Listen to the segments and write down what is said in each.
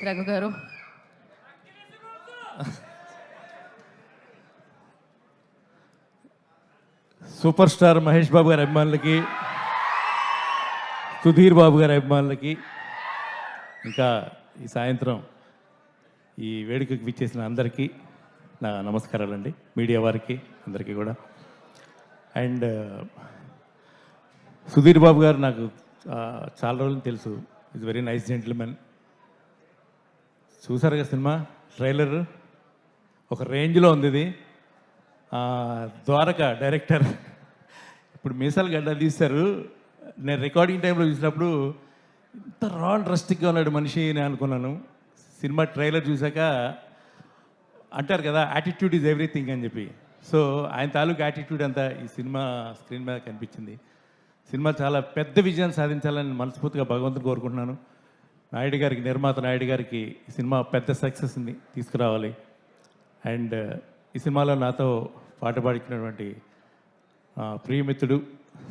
రఘు గారు. Super star Mahesh Babu గారి అభిమానులకి, సుధీర్ బాబు గారి అభిమానులకి, ఇంకా ఈ సాయంత్రం ఈ వేడుకకి విచ్చేసిన అందరికీ నా నమస్కారాలండి. మీడియా వారికి అందరికీ కూడా. అండ్ సుధీర్ బాబు గారు నాకు చాలా రోజులు తెలుసు. Is very nice gentlemen. చూసారుగా సినిమా ట్రైలర్, ఒక రేంజ్లో ఉంది ఇది. ద్వారక డైరెక్టర్ ఇప్పుడు మీసాలు గడ్డ తీశారు. నేను రికార్డింగ్ టైంలో చూసినప్పుడు ఇంత రా డ్రస్టిక్గా ఉన్నాడు మనిషి అని అనుకున్నాను. సినిమా ట్రైలర్ చూసాక అంటారు కదా, యాటిట్యూడ్ ఈజ్ ఎవ్రీథింగ్ అని చెప్పి. సో ఆయన తాలూకు యాటిట్యూడ్ అంతా ఈ సినిమా స్క్రీన్ మీద కనిపించింది. సినిమా చాలా పెద్ద విజయం సాధించాలని మనస్ఫూర్తిగా భగవంతుని కోరుకుంటున్నాను. నాయుడు గారికి, నిర్మాత నాయుడు గారికి ఈ సినిమా పెద్ద సక్సెస్ని తీసుకురావాలి. అండ్ ఈ సినిమాలో నాతో పాట పాడించినటువంటి ప్రియమిత్రుడు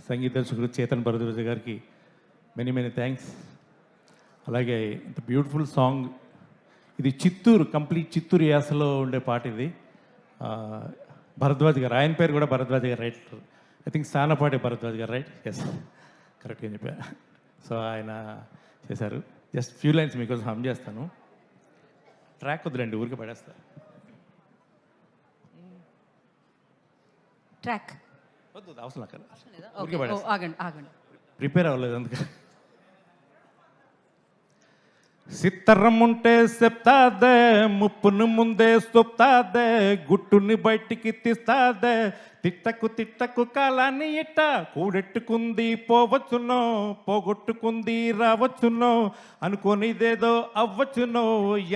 సంగీత దర్శకుడు చేతన్ భరద్వాజ గారికి మెనీ మెనీ థ్యాంక్స్. అలాగే ఇంత బ్యూటిఫుల్ సాంగ్ ఇది, చిత్తూరు, కంప్లీట్ చిత్తూరు యాసలో ఉండే పాట ఇది. భరద్వాజ్ గారు, ఆయన పేరు కూడా భరద్వాజ్ గారు, right? I think Sanapati Bharadwaj గారు, రైట్? ఎస్, కరెక్ట్గా చెప్పా. సో ఆయన చేశారు. జస్ట్ ఫ్యూ లైన్స్ మీకోసం హమ్ చేస్తాను. ట్రాక్ వద్దులండి, ఊరికి పడేస్తా. ట్రాక్ వద్దు, అవసరం అక్కడ ఆగండి. ప్రిపేర్ అవ్వలేదు అందుకని. సిత్తరం ఉంటే చెప్తాదే, ముప్పును ముందే చెప్తాదే, గుట్టుని బయటికి తీస్తాదే, తిట్టకు తిట్టకు కాలాన్ని ఇట్ట కూడెట్టుకుంది పోవచ్చునో, పోగొట్టుకుంది రావచ్చునో, అనుకోనిదేదో అవ్వచ్చునో,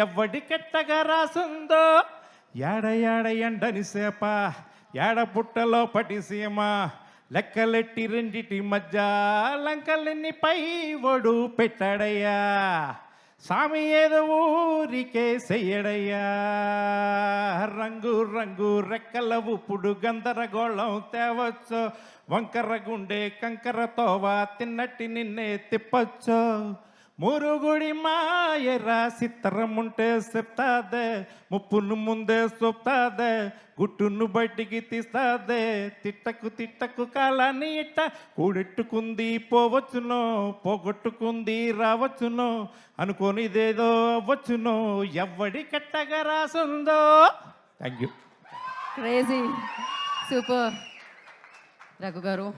ఎవ్వడి కెట్టగా రాసుందో, ఏడ ఏడ ఎండని సేప, ఏడ పుట్టలో పటి సీమ, లెక్కలెట్టి రెండిటి మధ్య లంకలెన్ని పై ఒడు పెట్టాడయ్యా, సామి ఏదో ఊరికే చెయ్యడయ్యా, రంగు రంగు రెక్కల ఉప్పుడు గందరగోళం తేవచ్చు, వంకర గుండె కంకర తోవ తిన్నట్టి నిన్నే తిప్పచ్చు, మురుగుడి మాయరా సిత్తరం ఉంటే చెప్తాదే, ముప్పును ముందే చెప్తాదే, గుట్టును బయటికి తీస్తాదే, తిట్టకు తిట్టకు కాలాన్ని ఇట్ట కూడెట్టుకుంది పోవచ్చునో, పోగొట్టుకుంది రావచ్చునో, అనుకోనిదేదో అవ్వచ్చునో, ఎవ్వడి కట్టగా రాసుందో. Thank you. Crazy, super Raghu గారు.